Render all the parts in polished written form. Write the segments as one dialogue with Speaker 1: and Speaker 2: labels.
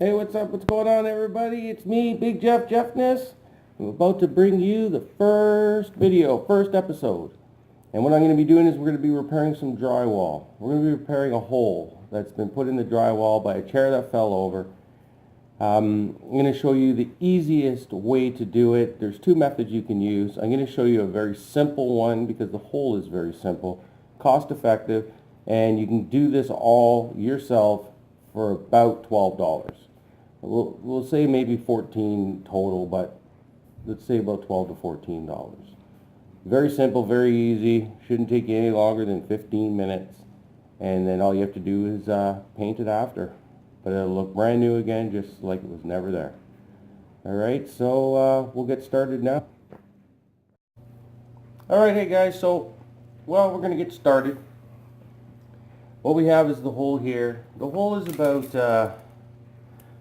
Speaker 1: Hey, what's up? What's going on, everybody? It's me, Big Jeff, Jeffness. I'm about to bring you the first episode. And what I'm going to be doing is we're going to be repairing some drywall. We're going to be repairing a hole that's been put in the drywall by a chair that fell over. I'm going to show you the easiest way to do it. There's two methods you can use. I'm going to show you a very simple one because the hole is very simple, cost effective, and you can do this all yourself for about $12. We'll say maybe 14 total, but let's say about $12 to $14. Very simple, very easy. Shouldn't take you any longer than 15 minutes. And then all you have to do is paint it after. But it'll look brand new again, just like it was never there. Alright, so we'll get started now. Alright, hey guys, so, we're going to get started. What we have is the hole here. The hole is about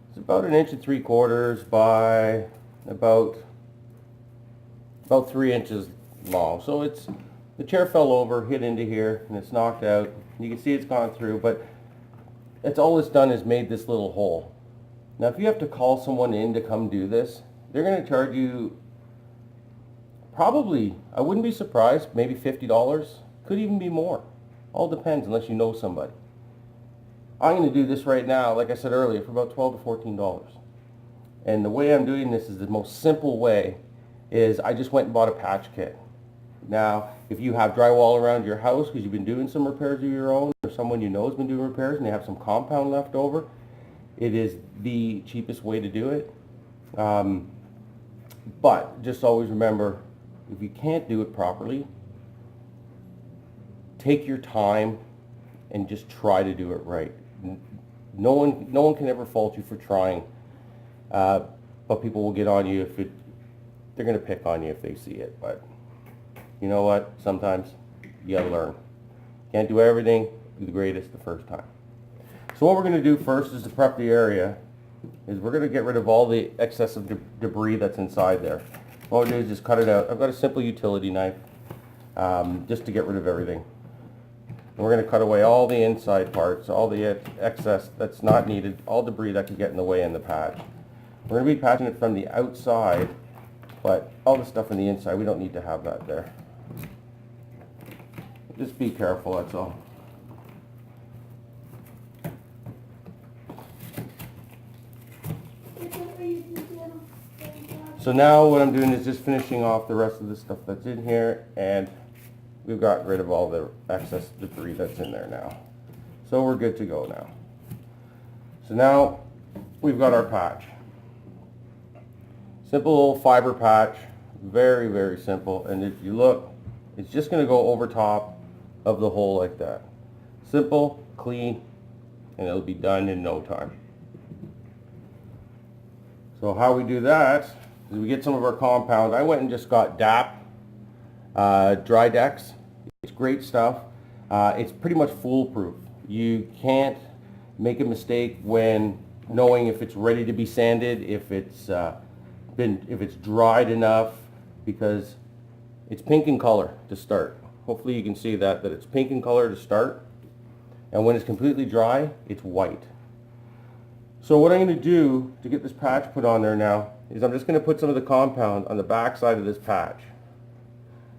Speaker 1: it's about 1 3/4 inches by about 3 inches long. So it's, the chair fell over, hit into here, and it's knocked out. You can see it's gone through, but it's all it's done is made this little hole. Now if you have to call someone in to come do this, they're going to charge you probably, I wouldn't be surprised, maybe $50. Could even be more. All depends unless you know somebody. I'm going to do this right now, like I said earlier, for about $12 to $14. And the way I'm doing this is the most simple way is I just went and bought a patch kit. Now, if you have drywall around your house because you've been doing some repairs of your own, or someone you know has been doing repairs and they have some compound left over, it is the cheapest way to do it. But just always remember, if you can't do it properly, take your time and just try to do it right. No one can ever fault you for trying, but people will get on you if they're going to pick on you if they see it. But you know what? Sometimes you got to learn. Can't do everything. Do the greatest the first time. So what we're going to do first is to prep the area. Is we're going to get rid of all the excessive debris that's inside there. What we'll do is just cut it out. I've got a simple utility knife just to get rid of everything. And we're going to cut away all the inside parts, all the excess that's not needed, all debris that can get in the way in the patch. We're going to be patching it from the outside, but all the stuff on the inside, we don't need to have that there. Just be careful, that's all. So now what I'm doing is just finishing off the rest of the stuff that's in here, and we've got rid of all the excess debris that's in there now. So we're good to go now. So now we've got our patch. Simple little fiber patch, very, very simple. And if you look, it's just going to go over top of the hole like that. Simple, clean, and it'll be done in no time. So how we do that is we get some of our compound. I went and just got DAP. Dry Dex. It's great stuff. It's pretty much foolproof. You can't make a mistake when knowing if it's ready to be sanded, if it's dried enough, because it's pink in color to start. Hopefully you can see that it's pink in color to start, and when it's completely dry, it's white. So what I'm going to do to get this patch put on there now is I'm just going to put some of the compound on the back side of this patch.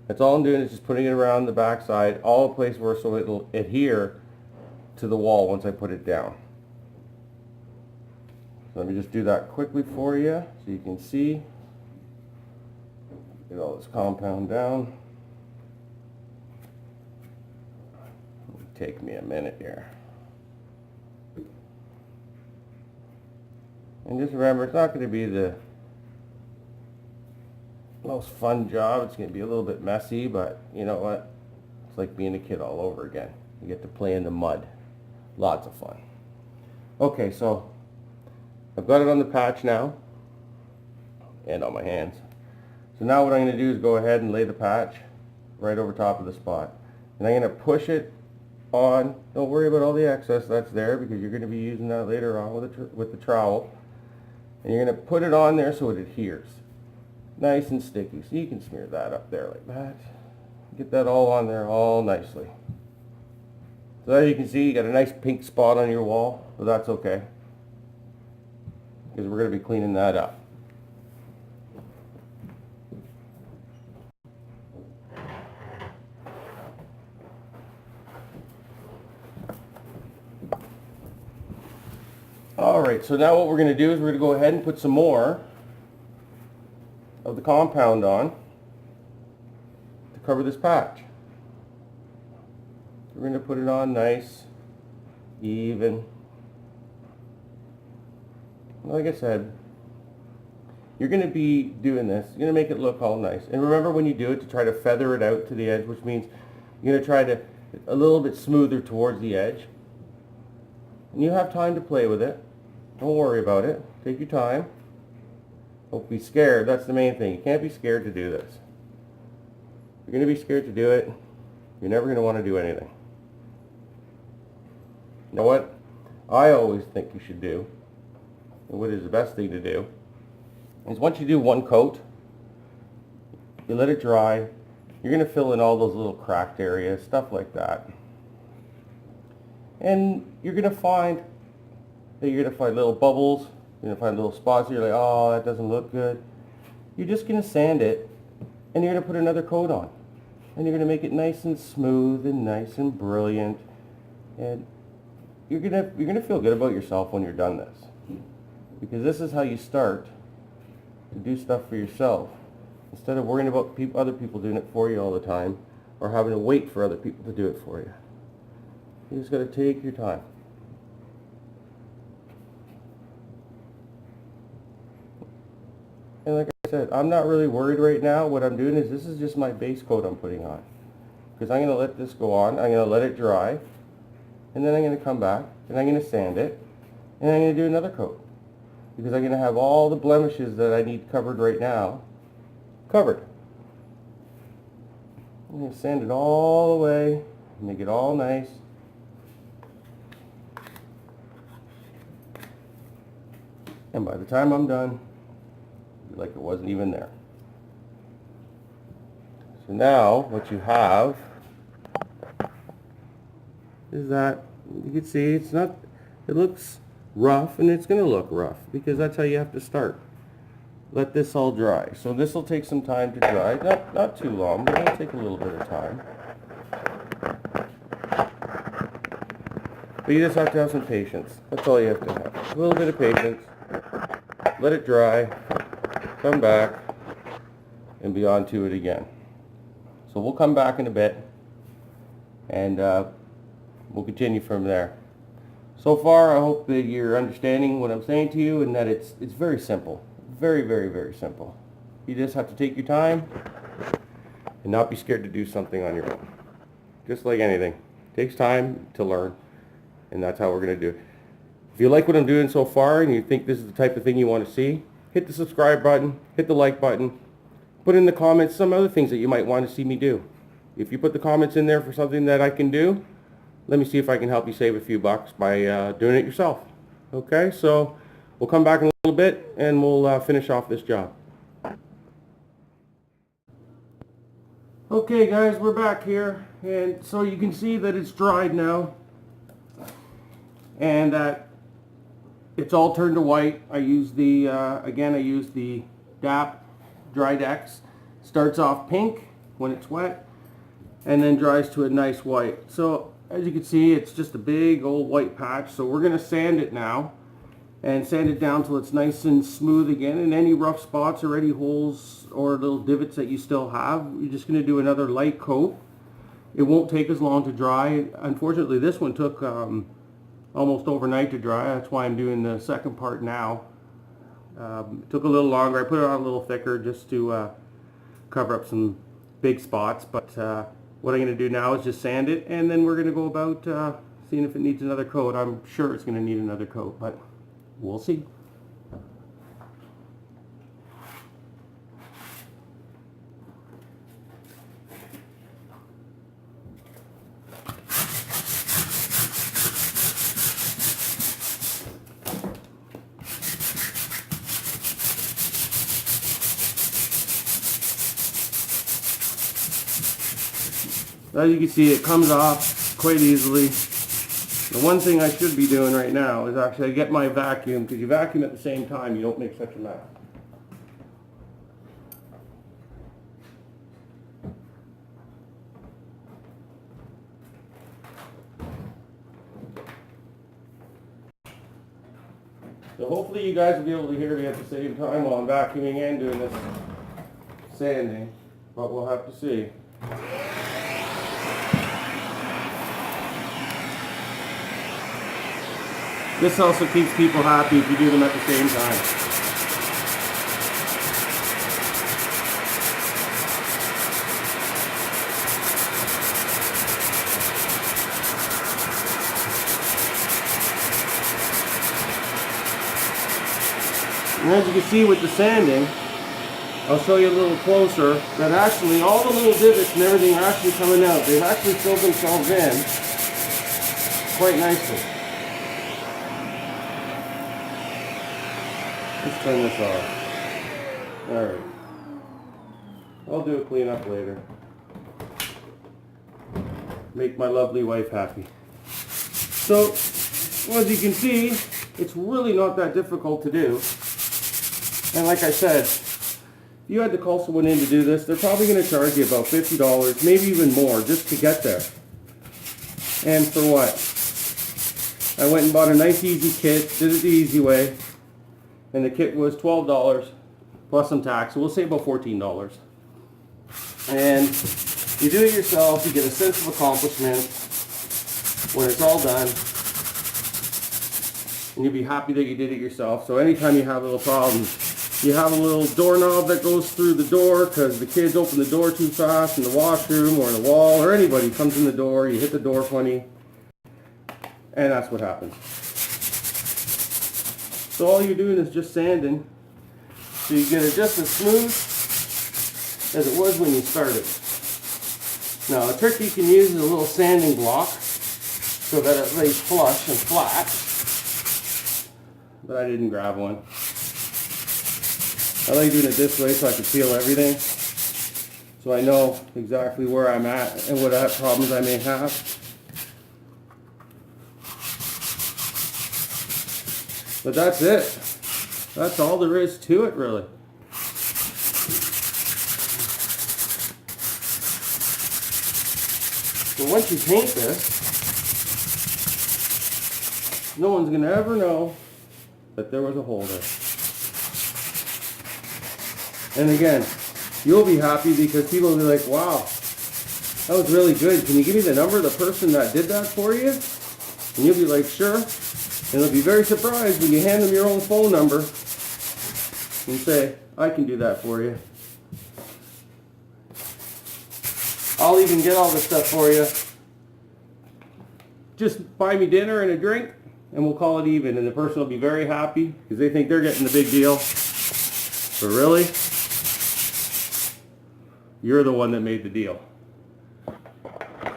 Speaker 1: That's all I'm doing is just putting it around the back side, all the place where so it'll adhere to the wall once I put it down. So let me just do that quickly for you so you can see. Get all this compound down. It'll take me a minute here. And just remember, it's not going to be the most fun job. It's going to be a little bit messy, but you know what? It's like being a kid all over again. You get to play in the mud. Lots of fun. Okay, so I've got it on the patch now and on my hands. So now what I'm going to do is go ahead and lay the patch right over top of the spot. And I'm going to push it on. Don't worry about all the excess that's there because you're going to be using that later on with the trowel. And you're going to put it on there so it adheres. Nice and sticky. So you can smear that up there like that. Get that all on there all nicely. So as you can see, you got a nice pink spot on your wall, but that's okay. because we're going to be cleaning that up. Alright, so now what we're going to do is we're going to go ahead and put some more of the compound on to cover this patch. We're going to put it on nice, even. Like I said, you're going to be doing this. You're going to make it look all nice. And remember when you do it to try to feather it out to the edge, which means you're going to try to a little bit smoother towards the edge. And you have time to play with it. Don't worry about it. Take your time. Don't be scared. That's the main thing. You can't be scared to do this. If you're going to be scared to do it, you're never going to want to do anything. You know what I always think you should do, and what is the best thing to do, is once you do one coat, you let it dry. You're going to fill in all those little cracked areas, stuff like that. And you're going to find that you're going to find little bubbles, you're going to find little spots, you're like, oh, that doesn't look good. You're just going to sand it, and you're going to put another coat on. And you're going to make it nice and smooth and nice and brilliant. And you're going to feel good about yourself when you're done this. Because this is how you start to do stuff for yourself. Instead of worrying about other people doing it for you all the time, or having to wait for other people to do it for you. You just got to take your time. And like I said, I'm not really worried right now. What I'm doing is this is just my base coat I'm putting on. Because I'm going to let this go on. I'm going to let it dry. And then I'm going to come back and I'm going to sand it. And I'm going to do another coat. Because I'm going to have all the blemishes that I need covered right now covered. I'm going to sand it all the way. Make it all nice. And by the time I'm done, like it wasn't even there. So now what you have is that you can see it's not, it looks rough, and it's going to look rough because that's how you have to start. Let this all dry. So this will take some time to dry. Not too long, but it'll take a little bit of time. But you just have to have some patience. That's all you have to have. A little bit of patience. Let it dry. Come back and be on to it again. So we'll come back in a bit and we'll continue from there. So far I hope that you're understanding what I'm saying to you and that it's very simple. Very, very, very simple. You just have to take your time and not be scared to do something on your own. Just like anything. It takes time to learn, and that's how we're going to do it. If you like what I'm doing so far and you think this is the type of thing you want to see, hit the subscribe button, hit the like button, put in the comments some other things that you might want to see me do. If you put the comments in there for something that I can do, let me see if I can help you save a few bucks by doing it yourself. Okay, so we'll come back in a little bit and we'll finish off this job. Okay guys, we're back here, and so you can see that it's dried now and that it's all turned to white. I use the again I use the DAP Dry Dex. Starts off pink when it's wet and then dries to a nice white. So as you can see, it's just a big old white patch. So we're going to sand it now and sand it down till it's nice and smooth again, and any rough spots or any holes or little divots that you still have, you're just going to do another light coat. It won't take as long to dry. Unfortunately, this one took almost overnight to dry. That's why I'm doing the second part now. It took a little longer. I put it on a little thicker just to cover up some big spots, but what I'm going to do now is just sand it, and then we're going to go about seeing if it needs another coat. I'm sure it's going to need another coat, but we'll see. As you can see, it comes off quite easily. The one thing I should be doing right now is actually get my vacuum, because you vacuum at the same time, you don't make such a mess. So hopefully you guys will be able to hear me at the same time while I'm vacuuming and doing this sanding, but we'll have to see. This also keeps people happy if you do them at the same time. And as you can see with the sanding, I'll show you a little closer, that actually all the little divots and everything are actually coming out. They've actually filled themselves in quite nicely. Let's turn this off. Alright. I'll do a cleanup later. Make my lovely wife happy. So, as you can see, it's really not that difficult to do. And like I said, if you had to call someone in to do this, they're probably going to charge you about $50, maybe even more, just to get there. And for what? I went and bought a nice easy kit, did it the easy way. And the kit was $12 plus some tax, so we'll say about $14. And you do it yourself, you get a sense of accomplishment when it's all done, and you'll be happy that you did it yourself. So anytime you have little problems, you have a little doorknob that goes through the door because the kids open the door too fast in the washroom or in the wall, or anybody comes in the door, you hit the door funny, and that's what happens. So all you're doing is just sanding, so you get it just as smooth as it was when you started. Now a trick you can use is a little sanding block so that it lays flush and flat, but I didn't grab one. I like doing it this way so I can feel everything, so I know exactly where I'm at and what problems I may have. But that's it. That's all there is to it, really. So once you paint this, no one's going to ever know that there was a hole there. And again, you'll be happy because people will be like, wow, that was really good. Can you give me the number of the person that did that for you? And you'll be like, sure. And they'll be very surprised when you hand them your own phone number and say, I can do that for you. I'll even get all this stuff for you. Just buy me dinner and a drink and we'll call it even. And the person will be very happy because they think they're getting the big deal. But really, you're the one that made the deal.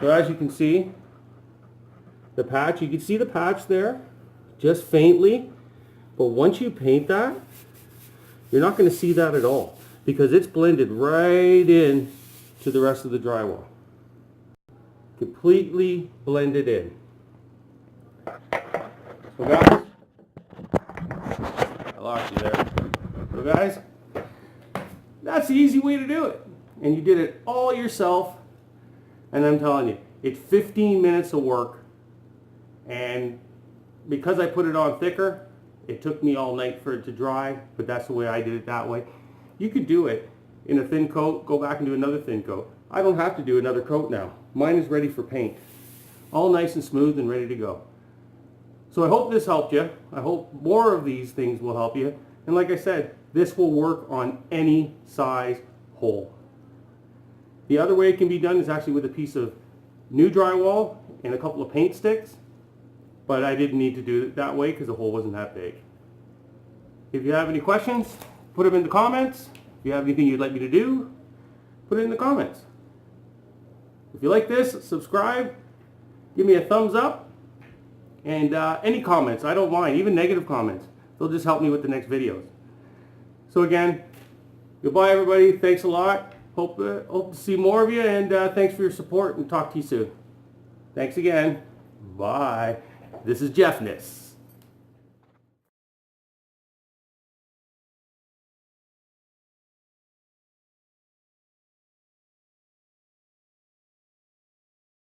Speaker 1: So as you can see, the patch, you can see the patch there, just faintly. But once you paint that, you're not going to see that at all because it's blended right in to the rest of the drywall. Completely blended in. So guys, I lost you there. So guys, that's the easy way to do it. And you did it all yourself. And I'm telling you, it's 15 minutes of work. And because I put it on thicker, it took me all night for it to dry, but that's the way I did it that way. You could do it in a thin coat, go back and do another thin coat. I don't have to do another coat now. Mine is ready for paint. All nice and smooth and ready to go. So I hope this helped you. I hope more of these things will help you. And like I said, this will work on any size hole. The other way it can be done is actually with a piece of new drywall and a couple of paint sticks. But I didn't need to do it that way because the hole wasn't that big. If you have any questions, put them in the comments. If you have anything you'd like me to do, put it in the comments. If you like this, subscribe, give me a thumbs up, and any comments, I don't mind, even negative comments. They'll just help me with the next videos. So again, goodbye everybody, thanks a lot. Hope to see more of you, and thanks for your support, and talk to you soon. Thanks again. Bye. This is Jeffness.